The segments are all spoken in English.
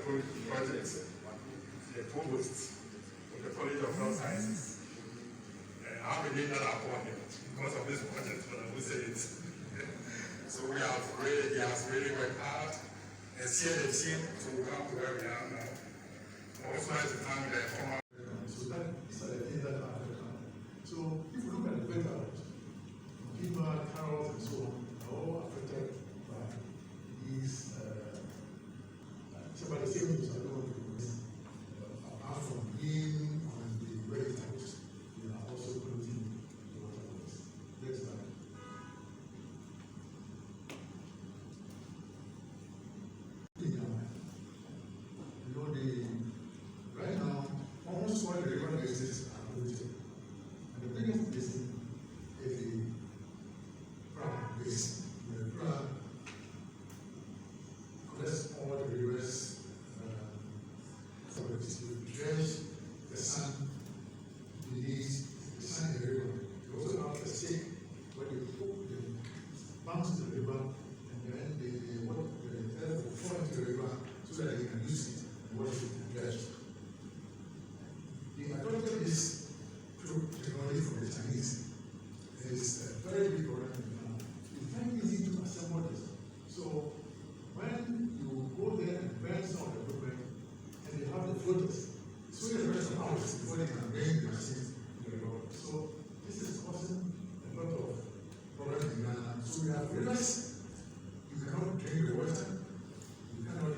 project, the provost of the College of Health Sciences. I'm a leader appointment because of this project, but I will say it. So he has really worked hard and steered the team to come to where we are now. I also like to thank the former. So that is the thing that Africa. So if you look at the better, people, carrots and so on, are all affected by these some of the same things I don't want to do. Apart from being on the very times, they are also polluting the waterways. Next slide. You know, right now, almost all the river basins are polluted. And the biggest basin is the Prof basin. The Prof collects all the rivers for to dredge the sand beneath the sand in the river. They also have a stake where they put the bounce to the river and then the earth will fall into the river so that they can use it and wash it and dredge. The adopted this technology from the Chinese. It's a very big problem now. It's very easy to assemble this. So when you go there and burn some of the equipment, and they have the floaters, so the rest of hours before they can bring the machines to the road. So this is causing a lot of problems in Ghana. So we have rivers, you cannot drink the water, you cannot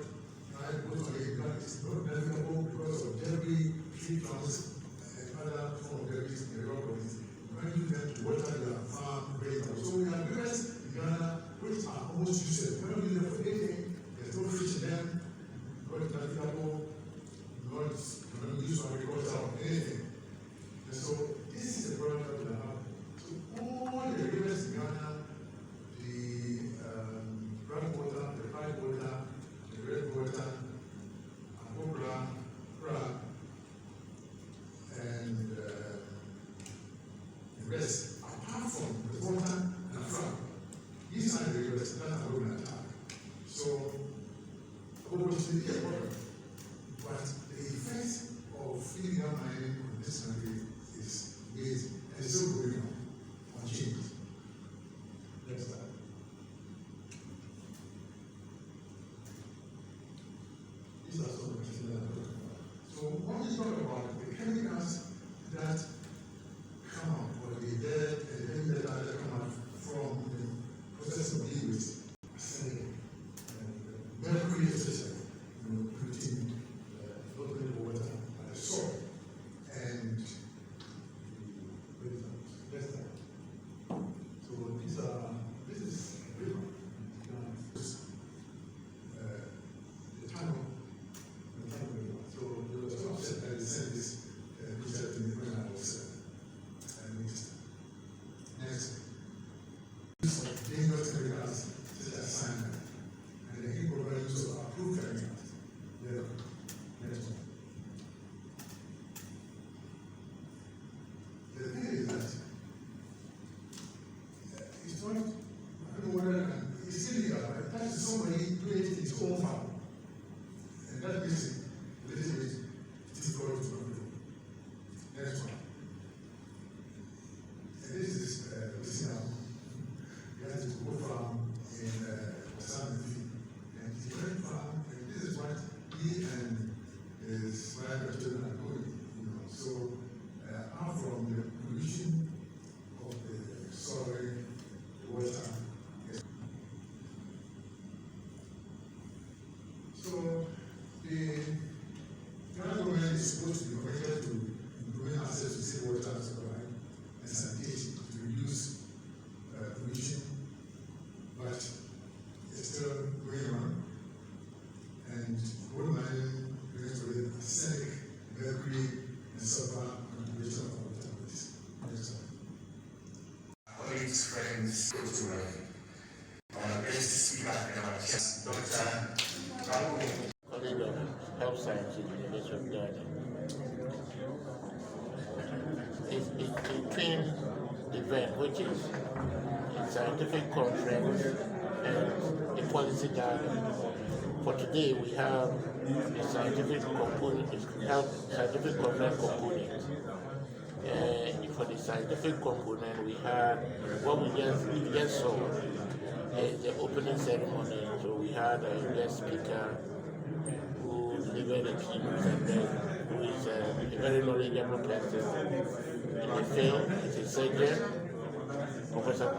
drive boats on it, it's not navigable because of debris, tree trunks, and other form of debris in the river bodies. You can't use them to water your farm, rainwater. So we have rivers in Ghana which are almost useless. You cannot use them for anything, there's no fish in them, not navigable, not used for agriculture or anything. And so this is a problem that we have. So all the rivers in Ghana, the black water, the white water, the red water, Angola, Prague, and the rest, apart from the water and Prague, these are the rivers that are going to attack. So, obviously, a problem. But the effect of illegal mining on this country is amazing and still going on, unchanged. Next slide. These are some of the things that I'm talking about. So when we talk about the chemicals that come out, or the dead and the things that are come out from the process of dealing with arsenic and mercury, especially, polluting local water and the soil. And so this is a river. The tunnel river. So there was an offset that sent this picture to me when I was minister. Next. Use of dangerous chemicals such as cyanide and the improper use of approved chemicals. Next one. The thing is that it's not, I don't know whether it's illegal, but that is somebody creating his own farm. And that makes it a little bit difficult to control. Next one. And this is now. He has his own farm in Wasabi. And he's a great farm, and this is what he and his wife children are going. So apart from the pollution of the soil, the water. So the federal government is supposed to be committed to improving access to safe water supply and sanitation to reduce pollution, but it's still going on. And gold mining brings with it arsenic, mercury, and sulfur contribution of water bodies. Next slide. Colleagues, friends, go to our guest speaker and our guest, Dr. Fabil. College of Health Sciences, University of Ghana. It's a twin event, which is a scientific conference and a policy gathering. for today, we have a scientific component, scientific conference component. For the scientific component, we had what we just saw, the opening ceremony. So we had a guest speaker who delivered a keynote address, who is a very knowledgeable person in the field. He's a surgeon. Professor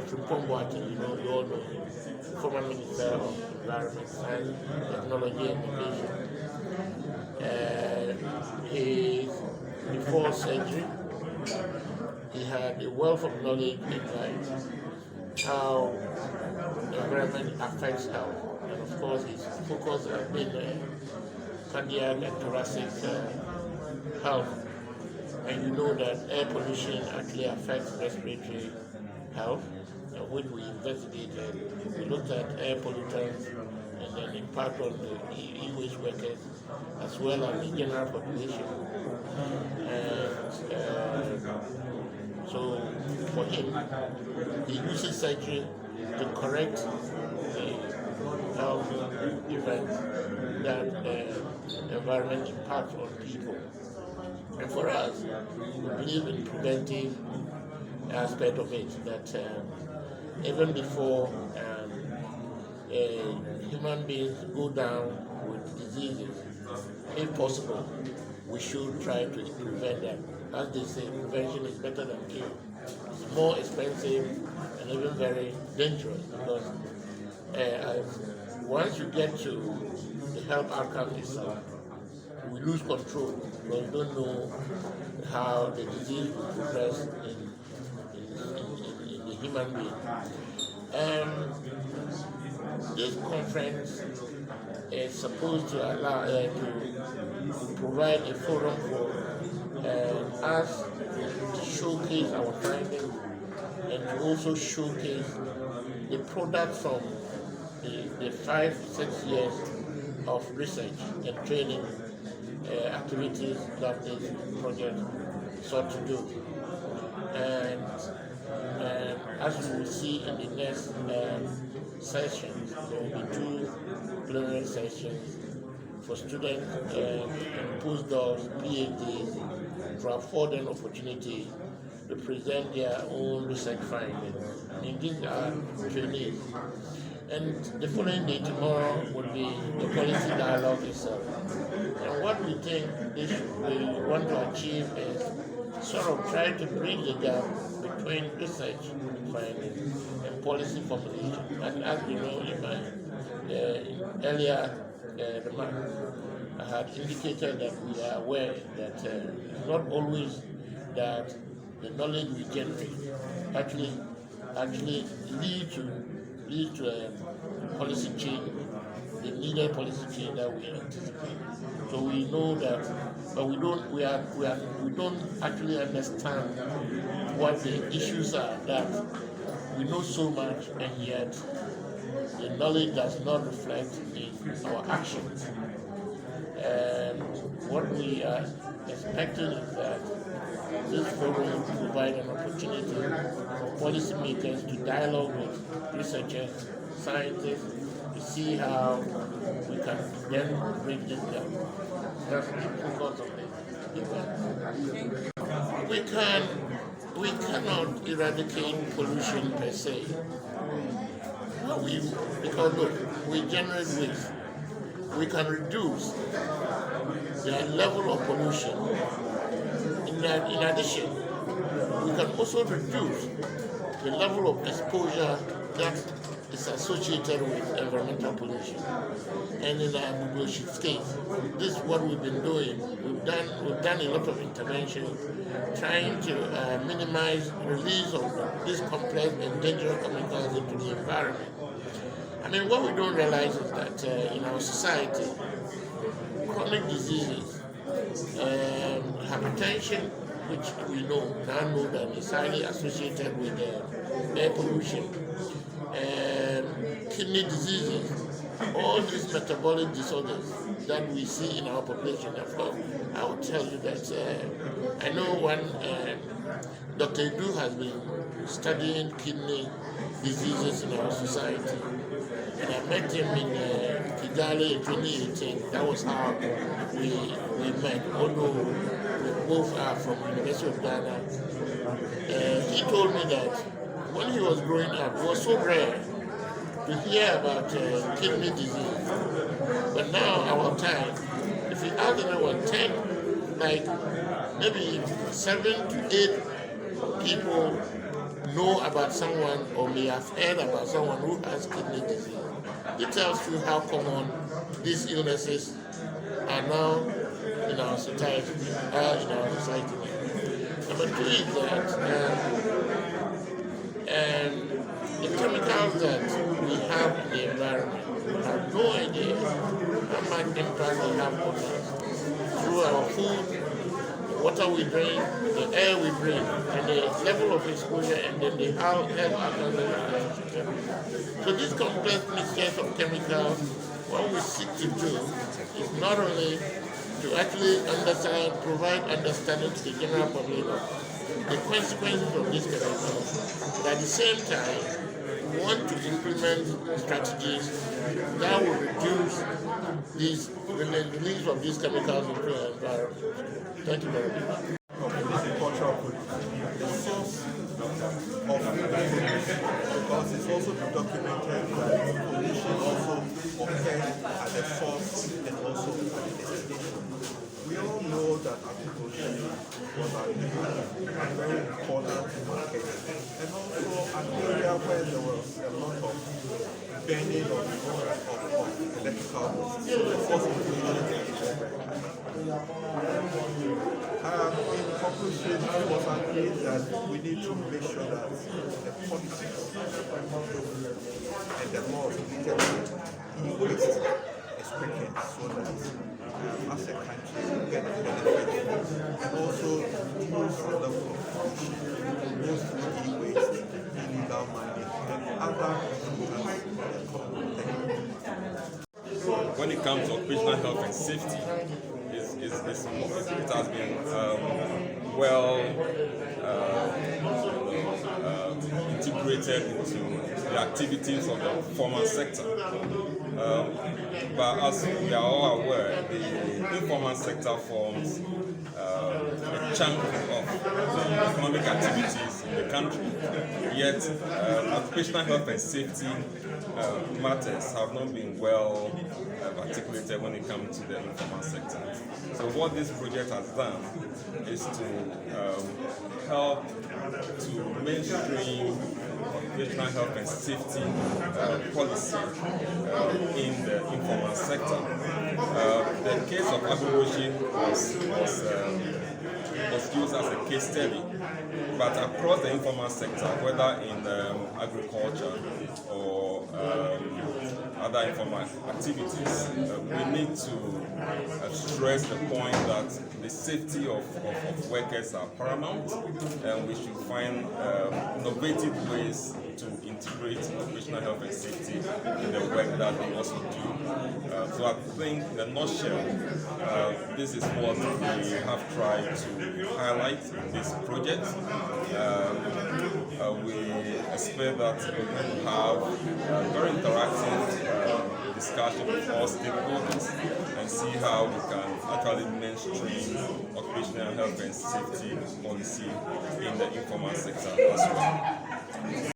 Frimpong, you all know him, former Minister of Environment, Science, Technology and Innovation. Before surgery, he had a wealth of knowledge in how the environment affects health. And of course, his focus has been cardiac and thoracic health. And you know that air pollution actually affects respiratory health, which we investigated. We looked at air pollutants and then impact on the e-waste workers as well as the general population. And so for him, he uses surgery to correct the health events that the environment impacts on people. And for us, we believe in preventive aspect of it, that even before human beings go down with diseases, if possible, we should try to prevent them. As they say, prevention is better than cure. It's more expensive and even very dangerous because once you get to the health outcome itself, we lose control because we don't know how the disease will progress in the human being. This conference is supposed to allow to provide a forum for us to showcase our findings and to also showcase the products from the 5-6 years of research and training activities that this project sought to do. And as you will see in the next sessions, there will be 2 plenary sessions for students and postdocs, PhDs, to afford an opportunity to present their own research findings. And these are trainees. And the following day, tomorrow, will be the policy dialogue itself. And what we think we want to achieve is sort of try to bridge the gap between research findings and policy formulation. And as you know, in my earlier remark, I had indicated that we are aware that it's not always that the knowledge we generate actually lead to a policy change, the needed policy change that we anticipate. So we know that, but we don't actually understand what the issues are. That we know so much, and yet the knowledge does not reflect in our actions. And what we are expecting is that this forum will provide an opportunity for policymakers to dialogue with researchers, scientists, to see how we can then bridge this gap. That's the focus of the event. We cannot eradicate pollution per se. Because look, we generate waste. We can reduce the level of pollution. In addition, we can also reduce the level of exposure that is associated with environmental pollution. And in our Julius case, this is what we've been doing. We've done a lot of interventions trying to minimize release of these complex and dangerous chemicals into the environment. I mean, what we don't realize is that in our society, chronic diseases, hypertension, which we now know that is highly associated with air pollution, kidney diseases, all these metabolic disorders that we see in our population. Of course, I will tell you that I know one, Dr. Edu has been studying kidney diseases in our society. and I met him in Kigali in 2018. That was how we met, although we both are from the University of Ghana. He told me that when he was growing up, it was so rare to hear about kidney disease. But now, our time, if you ask anyone, 10, like maybe 7 to 8 people know about someone or may have heard about someone who has kidney disease. It tells you how common these illnesses are now in our society. Number 2 is that the chemicals that we have in the environment, we have no idea how much impact they have on us through our food, the water we drink, the air we breathe, and the level of exposure, and then the health outcomes. So this complex mixture of chemicals, what we seek to do is not only to actually provide understanding to the general public of the consequences of these chemicals, but at the same time, we want to implement strategies that will reduce the release of these chemicals into the environment. Thank you very much. Because it's also documented that pollution also occurs at the source and also at the destination. We all know that agriculture was a very important market, and also an area where there was a lot of burning of electrical waste. So the force of pollution is very high. In conclusion, it was agreed that we need to make sure that the policies and the laws related to e-waste is quicker so that as a country we get the benefit and also reduce the level of pollution, both through e-waste, illegal mining, and other When it comes to occupational health and safety, it has been integrated into the activities of the formal sector. But as we are all aware, the informal sector forms a chunk of the economic activities in the country. Yet, occupational health and safety matters have not been well articulated when it comes to the informal sector. So what this project has done is to help to mainstream occupational health and safety policy in the informal sector. The case of agriculture was used as a case study, but across the informal sector, whether in agriculture or other informal activities, we need to stress the point that the safety of workers are paramount, and we should find innovative ways to integrate occupational health and safety in the work that we also do. So I think in a nutshell, this is what we have tried to highlight in this project. We expect that we will have very interactive discussion with all stakeholders and see how we can actually mainstream occupational health and safety policy in the informal sector as well.